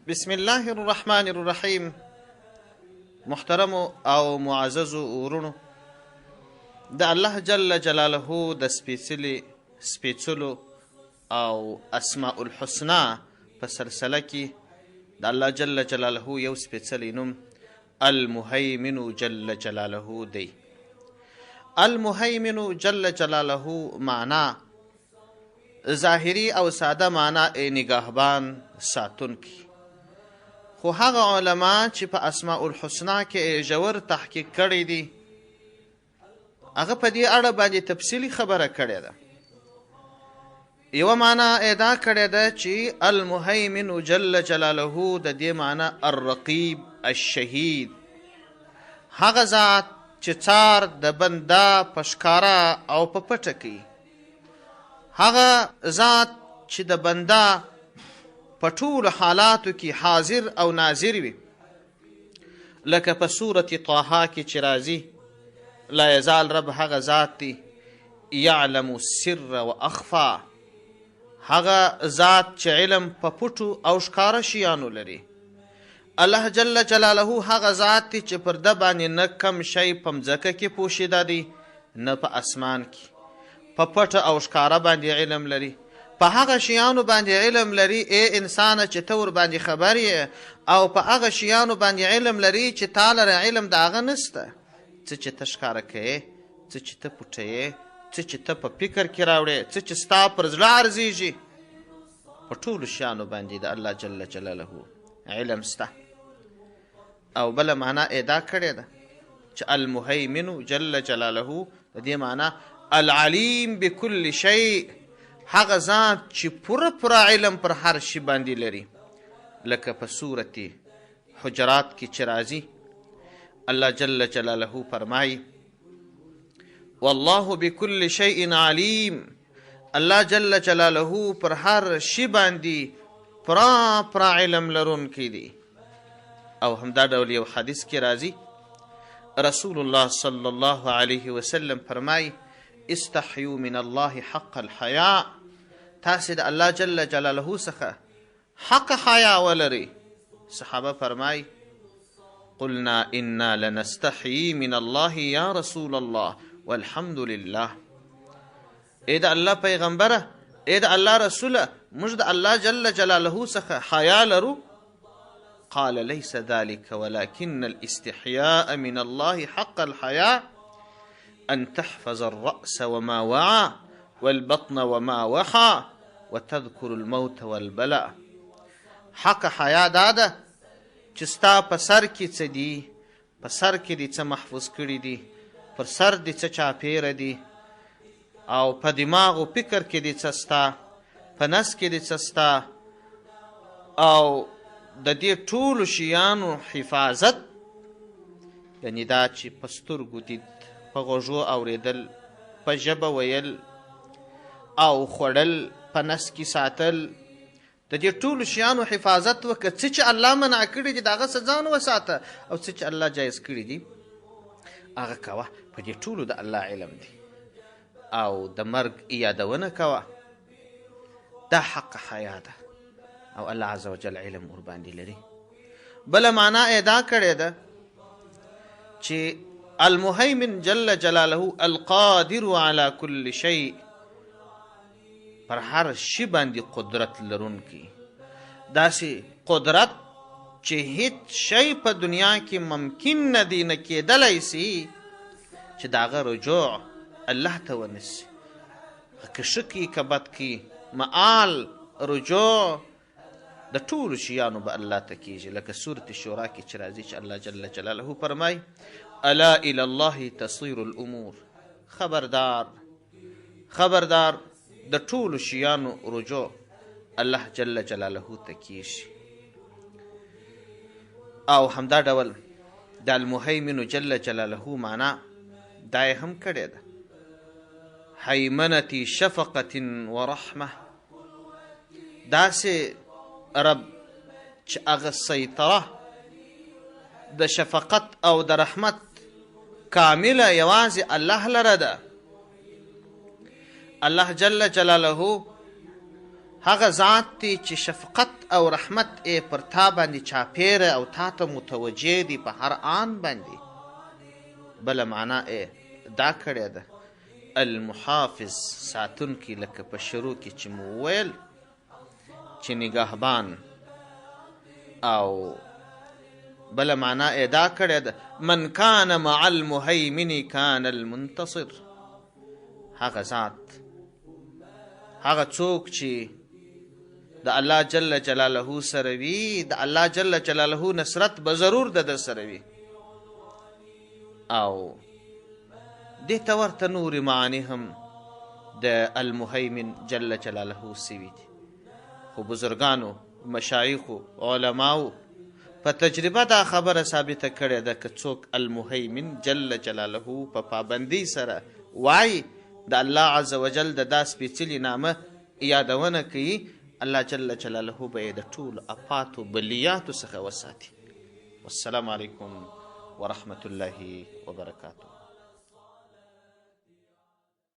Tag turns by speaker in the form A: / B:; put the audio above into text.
A: بسم الله الرحمن الرحیم. محترم او معزز ورونو، د الله جل جلاله د سپیڅلو او اسماء الحسنا په سلسله کې د الله جل جلاله یو سپیڅلی نوم المهیمن جل جلاله دی. المهیمن جل جلاله معنا ظاهری او ساده معنا نگاهبان ساتونکی، خو هغه علما چې په اسماء الحسنا کې ژور تحقیق کړی دی هغه په دې اړه باندې تفصیلي خبره کړې ده. یوه معنا ادا کړې ده چې المهیمن جل جلاله د دې معنا الرقیب الشهید، هغه ذات چې څار د بنده په ښکاره او په پټه کوي، هغه ذات چې د بنده په ټولو حالاتو کې حاضر او ناظر وي، لکه په سورة طه کې چې راځي لا یزال رب هغه ذات دی یعلم السر و اخفا، هغه ذات چې علم په پټو او ښکاره شیانو لري. الله جل جلاله هغه ذات دی چې پر ده باندې نه کم شی په مځکه کې پوشیده دی نه په اسمان کې، په پټه او ښکاره باندې علم لري، په هغه شیانو باندې علم لري ای انسانه چې ته ور باندې خبر یې، او په هغه شیانو باندې علم لري چې تا لره علم د هغه نسته. څه چې ته ښکاره کوې، څه چې ته پټوې، څه چې ته په فکر کې راوړې، څه چې ستا پر زړه ارزیږي، په ټولو شیانو باندې د الله جل جلاله علم سته. او بله معنا ادا کړې ده چې المهیمن جل جلاله د دې معنا العلیم بكل شیء، هغه ذات چې پوره علم پر هر شي باندې لري، لکه په سورة حجرات کې چې راځي الله جل جلاله فرمایي والله بكل شیء علیم، الله جل جلاله پر هر شي باندې پوره علم لرونکی دی. او همدا ډول یو حدیث کې راځي رسول الله صلی الله علیه وسلم فرمایي استحیوا من الله حق الحیاء، تاسې د الله جل جلاله څخه حق حیا ولرئ. صحابه فرمایي قلنا انا لنستحیی من الله یا رسول الله والحمد لله، ای د الله پیغمبره، ای د الله رسوله، موږ د الله جل جلاله څخه حیا لرو. قال ليس ذلك ولكن الاستحياء من الله حق الحياء أن تحفظ الرأس وما وعى والبطن وما وحى وتذكر الموت والبلاء. حق حیا دا ده چې ستا په سر کې څه دي، په سر کې دې څه محفوظ کړي دي، پر سر دې څه چاپیره دي، او په دماغ و فکر کې دې څه ستا، په نس کې دې څه ستا، او د دې ټولو شیانو حفاظت، یعنی دا چې په سترګو دید، په غوږو اورېدل، په ژبه ویل او خوړل، په نس کې ساتل، د دې ټولو شیانو حفاظت وکړه. څه چې الله منع کړي دي د هغه څه ځان وساته، او څه چې الله جایز کړي دي هغه کوه. په دې ټولو د الله علم دی، او د مرګ یادونه کوه. دا حق حیا ده او الله عز وجل علم ورباندې لري. بله معنا ادا کړې ده چې المهیمن جل جلاله القادر على كل شيء، پر هر شي باندې قدرت لرونکی، داسې قدرت چې هیڅ شی په دنیا کې ممکن نه دی، نه کېدلی سي چې د هغه رجوع الله ته ونسي. که ښه کي که بد کي، معال رجوع د ټولو شیانو به الله ته کیږي، لکه سورة شورا کې چې راځي چې الله جل جلاله فرمایي الا الى الله تصير الامور، خبردار د ټولو شیانو رجوع الله جل جلاله ته کیږي. او همدا ډول د المهیمن جل جلاله معنا دا یې هم کړې ده حیمنة شفقة ورحمه، داسې رب چې هغه سیطره د شفقت او د رحمت کامله یوازې الله لره ده. الله جل جلاله هغه ذات دی چې شفقت او رحمت یې پر تا باندې چاپیره او تا ته متوجه دی په هر آن باندې. بله معنا یې دا کړې ده المحافظ، ساتونکی، لکه په شروع کې چې مو وویل چې نگهبان، او بله معنا یې دا کړې ده من کان مع المهیمن کان المنتصر. هغه ذات، هغه څوک چې د الله جل جلاله سره وي، د الله جل جلاله نصرت به ضرور د ده سره وي. او دې ته ورته نورې معاني هم د المهیمن جل جلاله سوي دي. خو بزرګانو، مشایخو، علماو په تجربه دا خبره ثابته کړې ده که څوک المهیمن جل جلاله په پابندۍ سره وایي د الله عز وجل د دا سپېڅلي نامه یادونه کوي، الله جل جلاله به یې د ټولو افاتو بلیاتو څخه وساتي. والسلام علیکم ورحمة الله وبرکاته.